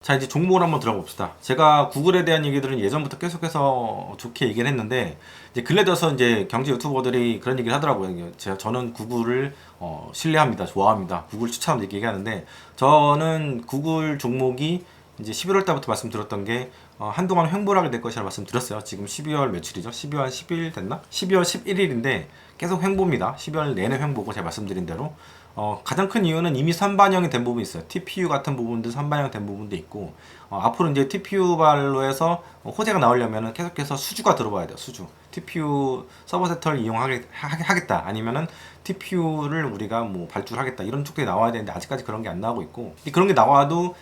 자, 이제 종목을 한번 들어가 봅시다. 제가 구글에 대한 얘기들은 예전부터 계속해서 좋게 얘기를 했는데, 이제 근래 들어서 이제 경제 유튜버들이 그런 얘기를 하더라고요. 저는 구글을 신뢰합니다. 좋아합니다. 구글 추천합니다. 이렇게 얘기하는데, 저는 구글 종목이 이제 11월 달부터 말씀드렸던 게, 한동안 횡보하게 될 것이라 말씀드렸어요. 지금 12월 며칠이죠? 12월 10일 됐나? 12월 11일인데, 계속 횡보입니다. 12월 내내 횡보고 제가 말씀드린 대로. 가장 큰 이유는 이미 선반영이 된 부분이 있어요. TPU 같은 부분도 선반영 된 부분도 있고, 앞으로 이제 TPU 발로 해서 호재가 나오려면 계속해서 수주가 들어봐야 돼요. 수주. TPU 서버 세터를 이용하겠다. 아니면은 TPU를 우리가 뭐 발주를 하겠다. 이런 쪽들이 나와야 되는데 아직까지 그런 게 안 나오고 있고, 그런 게 나와도,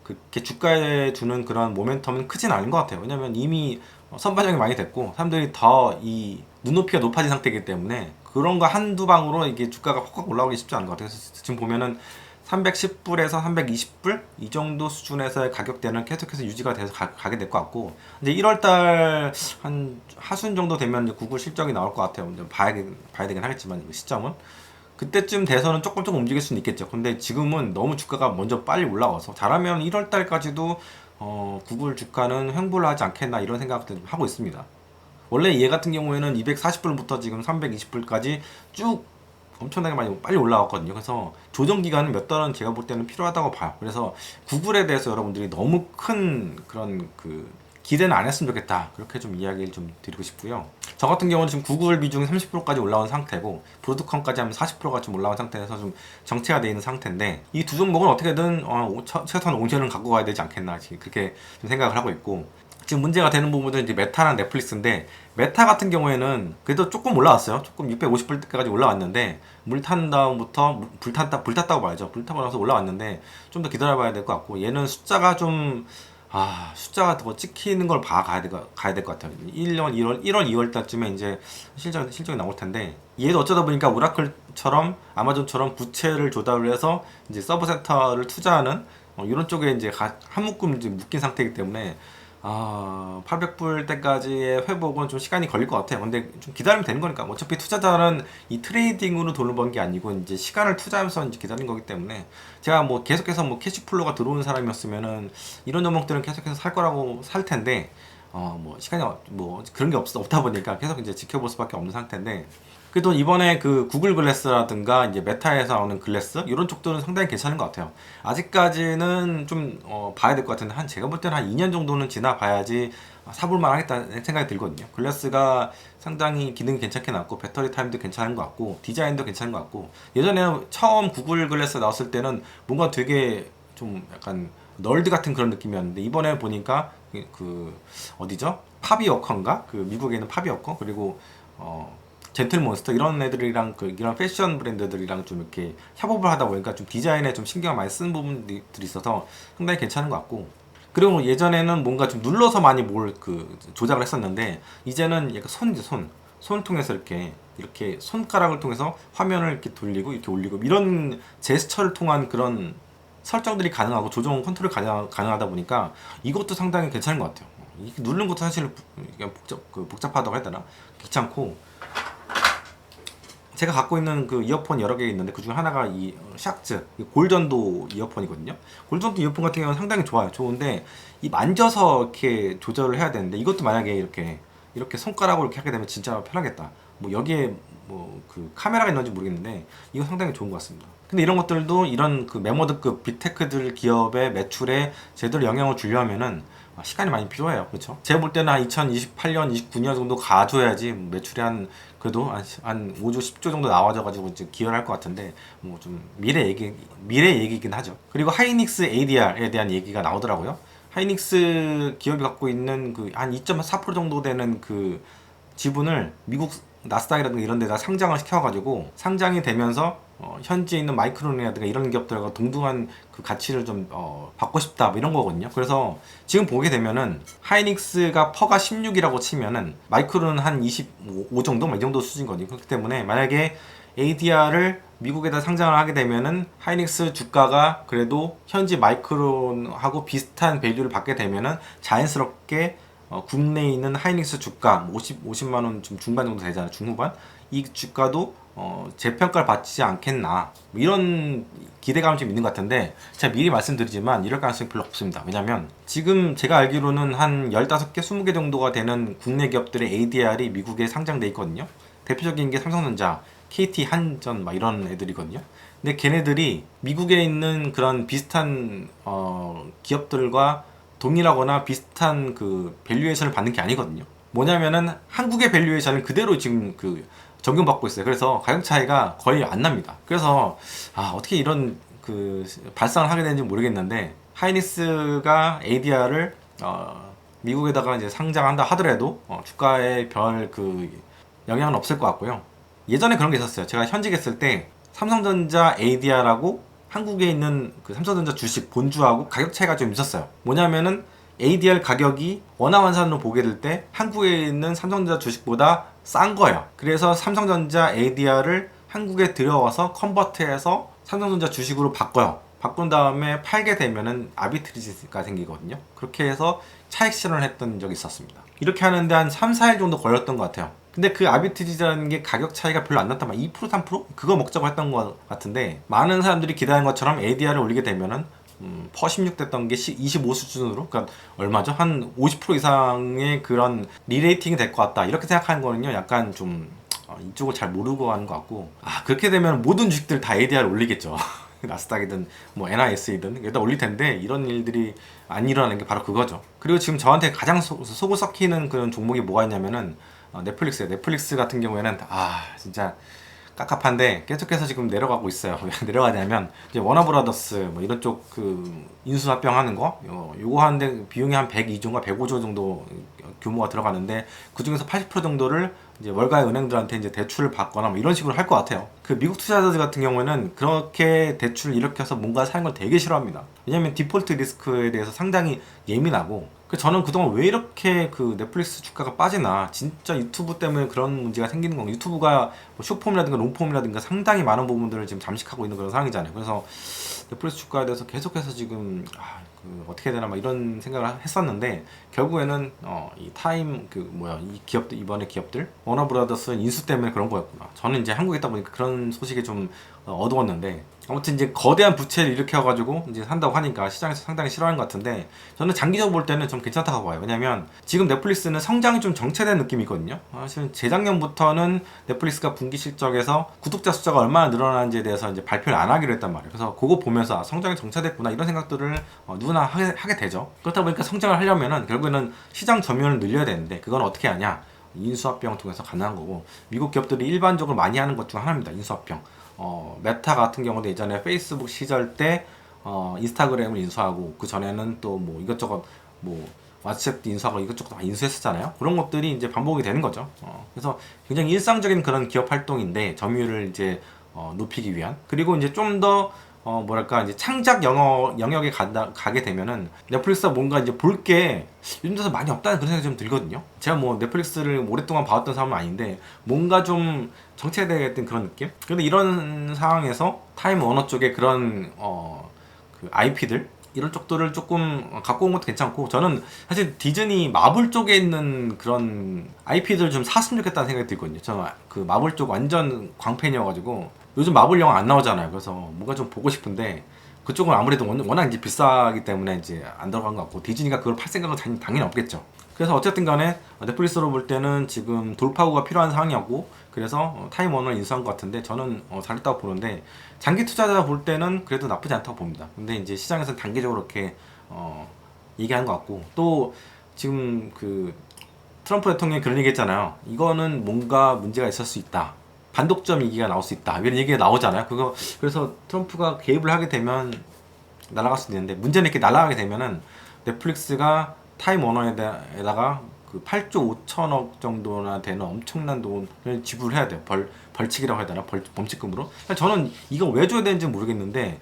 그렇게 주가에 주는 그런 모멘텀은 크진 않은 것 같아요. 왜냐면 이미 선반영이 많이 됐고, 사람들이 더 이 눈높이가 높아진 상태이기 때문에 그런 거 한두 방으로 이게 주가가 확 올라오기 쉽지 않은 것 같아요. 그래서 지금 보면은 310불에서 320불 이 정도 수준에서의 가격대는 계속해서 유지가 돼서 가게 될 것 같고, 이제 1월달 한 하순 정도 되면 이제 구글 실적이 나올 것 같아요. 이제 봐야 되긴 하겠지만 이 시점은 그때쯤 돼서는 조금 움직일 수는 있겠죠. 근데 지금은 너무 주가가 먼저 빨리 올라와서 잘하면 1월달까지도 구글 주가는 횡보를 하지 않겠나 이런 생각도 좀 하고 있습니다. 원래 얘 같은 경우에는 240불부터 지금 320불까지 쭉 엄청나게 많이 빨리 올라왔거든요. 그래서 조정 기간은 몇 달은 제가 볼 때는 필요하다고 봐요. 그래서 구글에 대해서 여러분들이 너무 큰 그런 기대는 안 했으면 좋겠다. 그렇게 좀 이야기를 좀 드리고 싶고요. 저 같은 경우는 지금 구글 비중이 30%까지 올라온 상태고, 브로드컴까지 하면 40%가 좀 올라온 상태에서 좀 정체가 되어 있는 상태인데, 이 두 종목은 어떻게든 최소한 5년은 갖고 가야 되지 않겠나, 그렇게 좀 생각을 하고 있고, 지금 문제가 되는 부분은 이제 메타랑 넷플릭스인데, 메타 같은 경우에는 그래도 조금 올라왔어요. 조금 650불대까지 올라왔는데, 물 탄 다음부터 불탔다고 봐야죠. 불타고 나서 올라왔는데 좀 더 기다려봐야 될 것 같고, 얘는 숫자가 더 찍히는 걸 가야 될 것 같아요. 1월, 2월 달쯤에 이제 실적이 나올 텐데, 얘도 어쩌다 보니까 오라클처럼 아마존처럼 부채를 조달을 해서 이제 서브 센터를 투자하는 이런 쪽에 이제 한 묶음 이제 묶인 상태이기 때문에 800불 때까지의 회복은 좀 시간이 걸릴 것 같아요. 근데 좀 기다리면 되는 거니까. 어차피 투자자는 이 트레이딩으로 돈을 번 게 아니고 이제 시간을 투자하면서 이제 기다리는 거기 때문에, 제가 뭐 계속해서 뭐 캐시플로가 들어오는 사람이었으면은 이런 종목들은 계속해서 살 거라고 살 텐데, 뭐 시간이 뭐 그런 게 없다 보니까 계속 이제 지켜볼 수밖에 없는 상태인데, 그래도 이번에 그 구글 글래스라든가 이제 메타에서 나오는 글래스 이런 쪽들은 상당히 괜찮은 것 같아요. 아직까지는 좀 봐야 될 것 같은데, 제가 볼 때는 한 2년 정도는 지나봐야지 사볼만 하겠다는 생각이 들거든요. 글래스가 상당히 기능이 괜찮게 나왔고, 배터리 타임도 괜찮은 것 같고, 디자인도 괜찮은 것 같고, 예전에 처음 구글 글래스 나왔을 때는 뭔가 되게 좀 약간 널드 같은 그런 느낌이었는데, 이번에 보니까 어디죠? 파비워커인가? 그 미국에 있는 파비워커, 그리고 젠틀몬스터 이런 애들이랑 이런 패션 브랜드들이랑 좀 이렇게 협업을 하다 보니까 좀 디자인에 좀 신경 많이 쓰는 부분들이 있어서 상당히 괜찮은 것 같고, 그리고 예전에는 뭔가 좀 눌러서 많이 조작을 했었는데, 이제는 약간 손을 통해서 이렇게 손가락을 통해서 화면을 이렇게 돌리고 이렇게 올리고 이런 제스처를 통한 그런 설정들이 가능하고 조정 컨트롤 가능하다 보니까 이것도 상당히 괜찮은 것 같아요. 이렇게 누르는 것도 사실 복잡하다고 해야 되나? 귀찮고, 제가 갖고 있는 그 이어폰 여러 개 있는데 그 중에 하나가 이 샥즈 골전도 이어폰이거든요. 골전도 이어폰 같은 경우는 상당히 좋아요. 좋은데 이 만져서 이렇게 조절을 해야 되는데, 이것도 만약에 이렇게 손가락으로 이렇게 하게 되면 진짜 편하겠다. 뭐 여기에 뭐 그 카메라가 있는지 모르겠는데 이거 상당히 좋은 것 같습니다. 근데 이런 것들도 이런 그 메모드급 빅테크들 기업의 매출에 제대로 영향을 주려면은 시간이 많이 필요해요. 그렇죠? 제가 볼 때는 한 2028년, 29년 정도 가줘야지 매출이 그래도 한 5조, 10조 정도 나와져가지고 이제 기여를 할 것 같은데, 뭐 좀 미래 얘기긴 하죠. 그리고 하이닉스 ADR에 대한 얘기가 나오더라고요. 하이닉스 기업이 갖고 있는 그 한 2.4% 정도 되는 그 지분을 미국 나스닥이라든가 이런 데다 상장을 시켜가지고, 상장이 되면서 현지에 있는 마이크론이라든가 이런 기업들과 동등한 그 가치를 좀 받고 싶다 뭐 이런 거거든요. 그래서 지금 보게 되면은 하이닉스가 퍼가 16이라고 치면은 마이크론은 한 25 정도 뭐 이 정도 수준인 거죠. 그렇기 때문에 만약에 ADR을 미국에다 상장을 하게 되면은 하이닉스 주가가 그래도 현지 마이크론하고 비슷한 밸류를 받게 되면은 자연스럽게 국내에 있는 하이닉스 주가 50만 원 좀 중반 정도 되잖아요. 중후반 이 주가도 재평가를 받지 않겠나 뭐 이런 기대감이 좀 있는 것 같은데, 제가 미리 말씀드리지만 이럴 가능성이 별로 없습니다. 왜냐면 지금 제가 알기로는 한 15개, 20개 정도가 되는 국내 기업들의 ADR이 미국에 상장돼 있거든요. 대표적인 게 삼성전자, KT, 한전 막 이런 애들이거든요. 근데 걔네들이 미국에 있는 그런 비슷한 기업들과 동일하거나 비슷한 그 밸류에이션을 받는 게 아니거든요. 뭐냐면은 한국의 밸류에이션을 그대로 지금 그 적용받고 있어요. 그래서 가격 차이가 거의 안 납니다. 그래서 어떻게 이런 그 발상을 하게 되는지 모르겠는데, 하이닉스가 ADR을 미국에다가 이제 상장한다 하더라도 주가에 별 그 영향은 없을 것 같고요. 예전에 그런 게 있었어요. 제가 현직했을 때 삼성전자 ADR하고 한국에 있는 그 삼성전자 주식 본주하고 가격 차이가 좀 있었어요. 뭐냐면은 ADR 가격이 원화환산으로 보게 될 때 한국에 있는 삼성전자 주식보다 싼 거예요. 그래서 삼성전자 ADR을 한국에 들여와서 컨버트해서 삼성전자 주식으로 바꿔요. 바꾼 다음에 팔게 되면은 아비트리지가 생기거든요. 그렇게 해서 차익 실현을 했던 적이 있었습니다. 이렇게 하는데 한 3, 4일 정도 걸렸던 것 같아요. 근데 그 아비트리지라는 게 가격 차이가 별로 안 났단 말이야. 2%, 3%? 그거 먹자고 했던 것 같은데, 많은 사람들이 기대한 것처럼 ADR을 올리게 되면은 퍼 16 됐던 게 25 수준으로, 그러니까 얼마죠? 한 50% 이상의 그런 리레이팅이 될 것 같다, 이렇게 생각하는 거는요 약간 좀 이쪽을 잘 모르고 하는 것 같고, 그렇게 되면 모든 주식들 다 ADR 올리겠죠. 나스닥이든 뭐 NIS이든 여기다 올릴 텐데, 이런 일들이 안 일어나는 게 바로 그거죠. 그리고 지금 저한테 가장 속을 썩히는 그런 종목이 뭐가 있냐면은 넷플릭스예요. 넷플릭스 같은 경우에는 진짜 깝깝한데 계속해서 지금 내려가고 있어요. 왜 내려가냐면 이제 워너브라더스 뭐 이런 쪽 그 인수합병하는 거, 요거 하는데 비용이 한 102조인가 105조 정도 규모가 들어가는데, 그 중에서 80% 정도를 이제 월가의 은행들한테 이제 대출을 받거나 뭐 이런 식으로 할 것 같아요. 그 미국 투자자들 같은 경우에는 그렇게 대출을 일으켜서 뭔가 사는 걸 되게 싫어합니다. 왜냐면 디폴트 리스크에 대해서 상당히 예민하고, 저는 그동안 왜 이렇게 그 넷플릭스 주가가 빠지나, 진짜 유튜브 때문에 그런 문제가 생기는 건가. 유튜브가 뭐 숏폼이라든가 롱폼이라든가 상당히 많은 부분들을 지금 잠식하고 있는 그런 상황이잖아요. 그래서 넷플릭스 주가에 대해서 계속해서 지금 어떻게 해야 되나 막 이런 생각을 했었는데, 결국에는 이 타임 이 기업들, 이번에 기업들 워너브라더스 인수 때문에 그런 거였구나. 저는 이제 한국에 있다 보니까 그런 소식이 좀 어두웠는데, 아무튼 이제 거대한 부채를 일으켜가지고 이제 산다고 하니까 시장에서 상당히 싫어하는 것 같은데, 저는 장기적으로 볼 때는 좀 괜찮다고 봐요. 왜냐면 지금 넷플릭스는 성장이 좀 정체된 느낌이 있거든요. 사실 재작년부터는 넷플릭스가 분기 실적에서 구독자 숫자가 얼마나 늘어나는지에 대해서 이제 발표를 안 하기로 했단 말이에요. 그래서 그거 보면서 성장이 정체됐구나, 이런 생각들을 누구나 하게 되죠. 그렇다 보니까 성장을 하려면은 결국에는 시장 점유율을 늘려야 되는데, 그건 어떻게 하냐? 인수합병을 통해서 가능한 거고, 미국 기업들이 일반적으로 많이 하는 것 중 하나입니다. 인수합병. 메타 같은 경우도 예전에 페이스북 시절 때 인스타그램을 인수하고, 그 전에는 또 뭐 이것저것 뭐 왓츠앱도 인수하고 이것저것 다 인수했었잖아요. 그런 것들이 이제 반복이 되는 거죠. 그래서 굉장히 일상적인 그런 기업 활동인데, 점유율을 이제 높이기 위한. 그리고 이제 좀 더 뭐랄까 이제 창작 영역에 가게 되면은 넷플릭스가 뭔가 이제 볼 게 요즘 들어서 많이 없다는 그런 생각이 좀 들거든요. 제가 뭐 넷플릭스를 오랫동안 봐왔던 사람은 아닌데, 뭔가 좀 정체되었던 그런 느낌? 근데 이런 상황에서 타임 워너 쪽에 그런 그 IP들 이런 쪽들을 조금 갖고 온 것도 괜찮고, 저는 사실 디즈니 마블 쪽에 있는 그런 IP들 좀 샀으면 좋겠다는 생각이 들거든요. 저는 그 마블 쪽 완전 광팬이어가지고, 요즘 마블 영화 안 나오잖아요. 그래서 뭔가 좀 보고 싶은데, 그쪽은 아무래도 워낙 이제 비싸기 때문에 이제 안 들어간 것 같고, 디즈니가 그걸 팔 생각은 당연히 없겠죠. 그래서 어쨌든 간에 넷플릭스로 볼 때는 지금 돌파구가 필요한 상황이었고, 그래서 타임워너를 인수한 것 같은데, 저는 잘했다고 보는데, 장기 투자자 볼 때는 그래도 나쁘지 않다고 봅니다. 근데 이제 시장에서는 단계적으로 이렇게 얘기한 것 같고, 또 지금 그 트럼프 대통령이 그런 얘기 했잖아요. 이거는 뭔가 문제가 있을 수 있다, 반독점 위기가 나올 수 있다, 이런 얘기가 나오잖아요. 그래서 트럼프가 개입을 하게 되면 날아갈 수도 있는데, 문제는 이렇게 날아가게 되면은 넷플릭스가 타임워너에다가 그 8조 5천억 정도나 되는 엄청난 돈을 지불해야 돼요. 벌칙이라고 해야 되나? 범칙금으로. 저는 이거 왜 줘야 되는지 모르겠는데,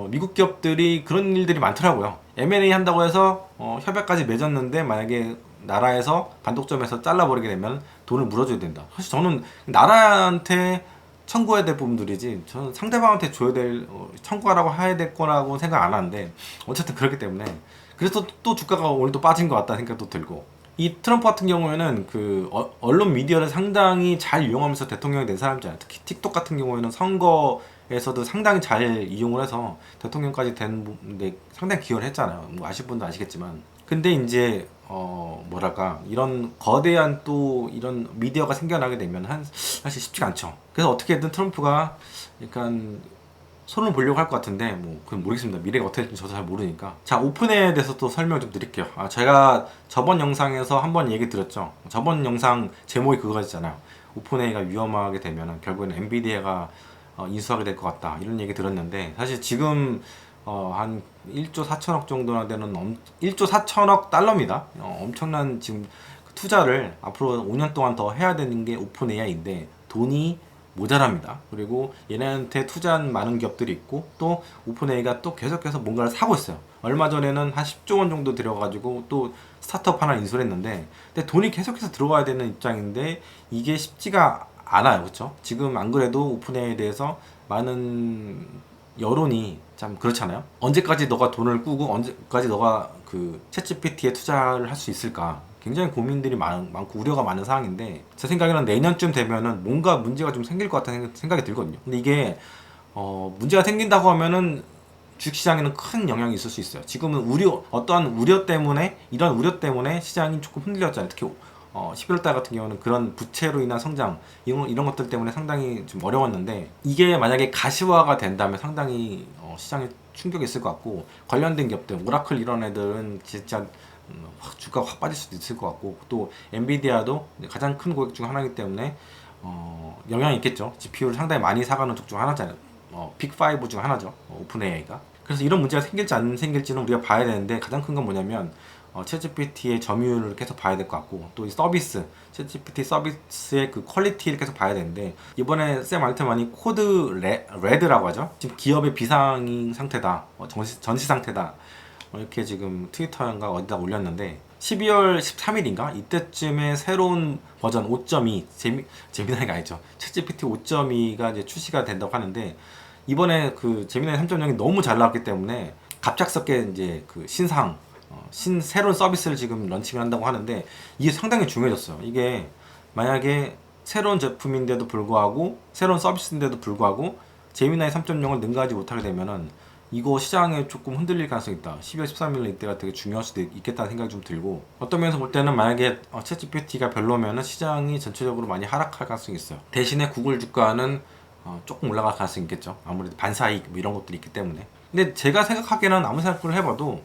미국 기업들이 그런 일들이 많더라고요. M&A 한다고 해서 협약까지 맺었는데, 만약에 나라에서 반독점에서 잘라버리게 되면 돈을 물어줘야 된다. 사실 저는 나라한테 청구해야 될 부분들이지, 저는 상대방한테 줘야 될 청구하라고 해야 될 거라고 생각 안 하는데, 어쨌든 그렇기 때문에, 그래서 또 주가가 오늘 또 빠진 것 같다는 생각도 들고, 이 트럼프 같은 경우에는 그 언론 미디어를 상당히 잘 이용하면서 대통령이 된 사람이잖아요. 특히 틱톡 같은 경우에는 선거에서도 상당히 잘 이용을 해서 대통령까지 된데 상당히 기여를 했잖아요. 뭐 아실 분도 아시겠지만. 근데 이제 뭐랄까 이런 거대한 또 이런 미디어가 생겨나게 되면 사실 쉽지가 않죠. 그래서 어떻게든 트럼프가 약간 손을 보려고 할 것 같은데 뭐 그건 모르겠습니다. 미래가 어떻게 될지 저도 잘 모르니까. 자, 오픈AI에 대해서 또 설명 좀 드릴게요. 제가 저번 영상에서 한번 얘기 드렸죠. 저번 영상 제목이 그거였잖아요. 오픈AI가 위험하게 되면 결국에는 엔비디아가 인수하게 될 것 같다 이런 얘기 들었는데, 사실 지금 한 1조 4천억 정도나 되는 1조 4천억 달러입니다. 엄청난 지금 투자를 앞으로 5년 동안 더 해야 되는 게 오픈AI인데 돈이 모자랍니다. 그리고 얘네한테 투자한 많은 기업들이 있고 또 오픈AI가 또 계속해서 뭔가를 사고 있어요. 얼마 전에는 한 10조 원 정도 들여가지고 또 스타트업 하나 인수를 했는데, 근데 돈이 계속해서 들어와야 되는 입장인데 이게 쉽지가 않아요. 그렇죠? 지금 안 그래도 오픈AI에 대해서 많은 여론이 참 그렇잖아요. 언제까지 너가 돈을 꾸고 언제까지 너가 그 챗GPT에 투자를 할 수 있을까? 굉장히 고민들이 많고 우려가 많은 상황인데, 제 생각에는 내년쯤 되면은 뭔가 문제가 좀 생길 것 같다는 생각이 들거든요. 근데 이게 문제가 생긴다고 하면은 주식시장에는 큰 영향이 있을 수 있어요. 지금은 어떠한 우려 때문에, 이런 우려 때문에 시장이 조금 흔들렸잖아요. 특히 11월 달 같은 경우는 그런 부채로 인한 성장 이런 것들 때문에 상당히 좀 어려웠는데, 이게 만약에 가시화가 된다면 상당히 시장에 충격이 있을 것 같고, 관련된 기업들 오라클 이런 애들은 진짜 주가가 확 빠질 수도 있을 것 같고, 또 엔비디아도 가장 큰 고객 중 하나이기 때문에 영향이 있겠죠. GPU를 상당히 많이 사가는 쪽 중 하나잖아요. 빅5 중 하나죠. 오픈AI가. 그래서 이런 문제가 생길지 안 생길지는 우리가 봐야 되는데, 가장 큰 건 뭐냐면 챗GPT의 점유율을 계속 봐야 될 것 같고, 또 이 서비스, 챗GPT 서비스의 그 퀄리티를 계속 봐야 되는데, 이번에 샘 알트만이 코드 레드라고 하죠. 지금 기업의 비상 상태다, 전시 상태다, 이렇게 지금 트위터인가 어디다 올렸는데, 12월 13일인가 이때쯤에 새로운 버전 5.2 제미나이가 아니죠. 챗GPT 5.2가 이제 출시가 된다고 하는데, 이번에 그 제미나이 3.0이 너무 잘 나왔기 때문에 갑작스럽게 이제 그 새로운 서비스를 지금 런칭을 한다고 하는데, 이게 상당히 중요해졌어요. 이게 만약에 새로운 제품인데도 불구하고, 새로운 서비스인데도 불구하고 제미나이 3.0을 능가하지 못하게 되면은 이거 시장에 조금 흔들릴 가능성이 있다. 12월 13일 이때가 되게 중요할 수도 있겠다는 생각이 좀 들고, 어떤 면에서 볼 때는 만약에 챗GPT가 별로면은 시장이 전체적으로 많이 하락할 가능성이 있어요. 대신에 구글 주가는 조금 올라갈 가능성이 있겠죠. 아무래도 반사이익 뭐 이런 것들이 있기 때문에. 근데 제가 생각하기에는 아무 생각을 해봐도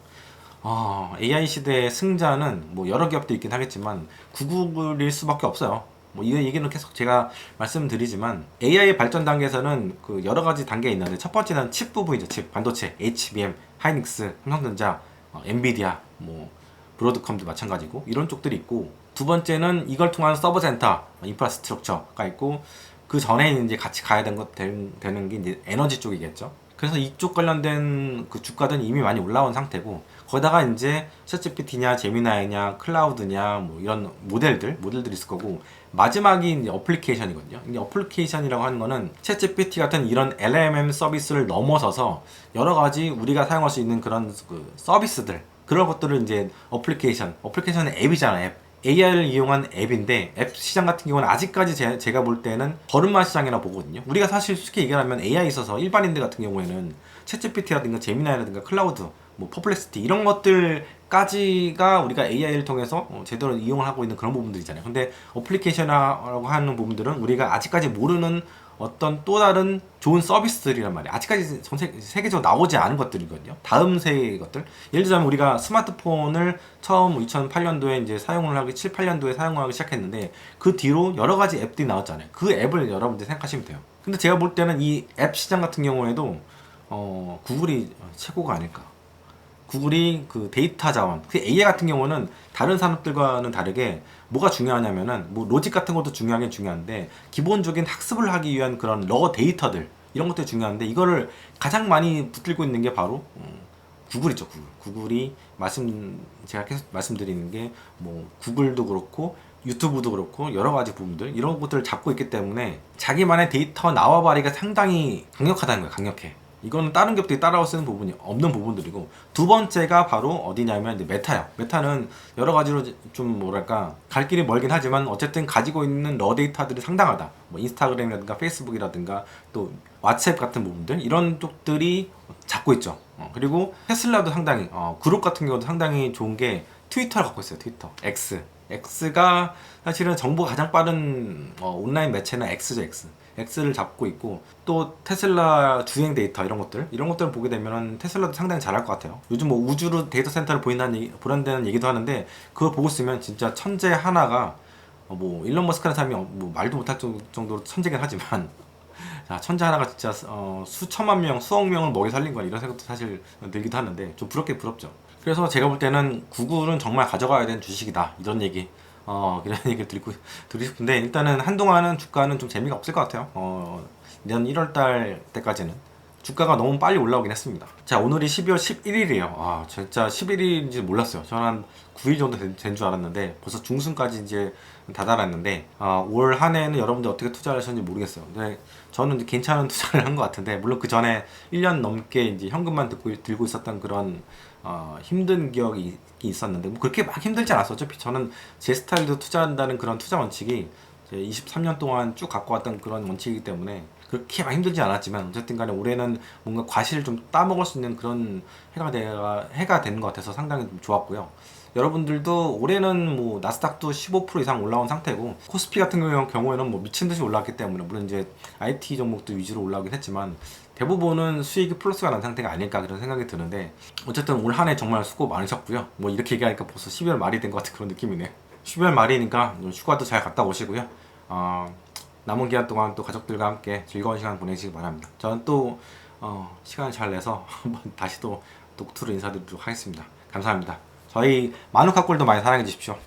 AI 시대의 승자는 뭐 여러 기업도 있긴 하겠지만 구글일 수밖에 없어요. 뭐 이 얘기는 계속 제가 말씀드리지만, AI 발전 단계에서는 그 여러 가지 단계가 있는데, 첫 번째는 칩 부분이죠. 칩, 반도체, HBM, 하이닉스, 삼성전자, 엔비디아, 뭐 브로드컴도 마찬가지고 이런 쪽들이 있고, 두 번째는 이걸 통한 서버 센터, 인프라스트럭처가 있고, 그 전에 이제 같이 가야 되는 게 이제 에너지 쪽이겠죠. 그래서 이쪽 관련된 그 주가들은 이미 많이 올라온 상태고, 거기다가 이제 챗GPT냐, 제미나이냐, 클라우드냐, 뭐 이런 모델들이 있을 거고, 마지막이 이제 어플리케이션이거든요. 이게 어플리케이션이라고 하는 거는 챗GPT 같은 이런 LLM 서비스를 넘어서서 여러 가지 우리가 사용할 수 있는 그런 그 서비스들, 그런 것들을 이제 어플리케이션은 앱이잖아요. 앱. AI를 이용한 앱인데, 앱 시장 같은 경우는 아직까지 제가 볼 때는 걸음마 시장이라고 보거든요. 우리가 사실 쉽게 얘기하면 AI 있어서 일반인들 같은 경우에는 챗GPT라든가 제미나이라든가 클라우드, 뭐 퍼플렉시티 이런 것들까지가 우리가 AI를 통해서 제대로 이용을 하고 있는 그런 부분들이잖아요. 근데 어플리케이션이라고 하는 부분들은 우리가 아직까지 모르는 어떤 또 다른 좋은 서비스들이란 말이에요. 아직까지 전 세계적으로 나오지 않은 것들이거든요. 다음 세계의 것들. 예를 들자면 우리가 스마트폰을 처음 2008년도에 이제 사용을 하기, 7, 8년도에 사용을 하기 시작했는데, 그 뒤로 여러 가지 앱들이 나왔잖아요. 그 앱을 여러분들 생각하시면 돼요. 근데 제가 볼 때는 이 앱 시장 같은 경우에도 구글이 최고가 아닐까. 구글이 그 데이터 자원, 그 AI 같은 경우는 다른 산업들과는 다르게 뭐가 중요하냐면은, 뭐 로직 같은 것도 중요하긴 중요한데, 기본적인 학습을 하기 위한 그런 러 데이터들, 이런 것들이 중요한데, 이거를 가장 많이 붙들고 있는 게 바로 구글이죠. 구글이 제가 계속 말씀드리는 게, 뭐 구글도 그렇고 유튜브도 그렇고 여러 가지 부분들, 이런 것들을 잡고 있기 때문에 자기만의 데이터 나와바리가 상당히 강력하다는 거예요. 강력해. 이거는 다른 기업들이 따라올 수 있는 부분이 없는 부분들이고, 두 번째가 바로 어디냐면 이제 메타요. 메타는 여러 가지로 좀 뭐랄까 갈 길이 멀긴 하지만 어쨌든 가지고 있는 러 데이터들이 상당하다. 뭐 인스타그램이라든가 페이스북이라든가 또 왓츠앱 같은 부분들, 이런 쪽들이 잡고 있죠. 그리고 테슬라도 상당히 그룹 같은 경우도 상당히 좋은 게 트위터를 갖고 있어요. 트위터 X가 사실은 정보가 가장 빠른 온라인 매체는 X죠. X를 잡고 있고, 또 테슬라 주행 데이터 이런 것들을 보게 되면 테슬라도 상당히 잘할 것 같아요. 요즘 뭐 우주로 데이터 센터를 보낸다는 얘기도 하는데, 그거 보고 쓰면 진짜 천재 하나가 뭐 일론 머스크라는 사람이 뭐 말도 못할 정도로 천재긴 하지만 자, 천재 하나가 진짜 수천만 명, 수억 명을 먹여 살린 거야, 이런 생각도 사실 들기도 하는데 좀 부럽죠. 그래서 제가 볼 때는 구글은 정말 가져가야 되는 주식이다, 이런 얘기 이런 얘기를 드리고 싶은데, 일단은 한동안은 주가는 좀 재미가 없을 것 같아요. 내년 1월달 때까지는 주가가 너무 빨리 올라오긴 했습니다. 자, 오늘이 12월 11일이에요. 아, 진짜 11일인지 몰랐어요. 저는 한 9일 정도 된 줄 알았는데 벌써 중순까지 이제 다다랐는데, 올 한 해는 여러분들 어떻게 투자를 하셨는지 모르겠어요. 근데 저는 이제 괜찮은 투자를 한 것 같은데, 물론 그 전에 1년 넘게 이제 현금만 들고 있었던 그런 힘든 기억이 있었는데, 뭐 그렇게 막 힘들지 않았었죠. 저는 제 스타일도 투자한다는 그런 투자 원칙이 23년 동안 쭉 갖고 왔던 그런 원칙이기 때문에 그렇게 막 힘들지 않았지만, 어쨌든 간에 올해는 뭔가 과실을 좀 따먹을 수 있는 그런 해가 되는 것 같아서 상당히 좀 좋았고요. 여러분들도 올해는 뭐 나스닥도 15% 이상 올라온 상태고, 코스피 같은 경우에는 뭐 미친 듯이 올랐기 때문에, 물론 이제 IT 종목도 위주로 올라오긴 했지만 대부분은 수익이 플러스가 난 상태가 아닐까, 그런 생각이 드는데, 어쨌든 올 한 해 정말 수고 많으셨고요. 뭐 이렇게 얘기하니까 벌써 12월 말이 된 것 같은 그런 느낌이네요. 12월 말이니까 휴가도 잘 갔다 오시고요. 남은 기간 동안 또 가족들과 함께 즐거운 시간 보내시기 바랍니다. 저는 또 시간을 잘 내서 한번 다시 또 녹투로 인사드리도록 하겠습니다. 감사합니다. 저희 마누카꿀도 많이 사랑해 주십시오.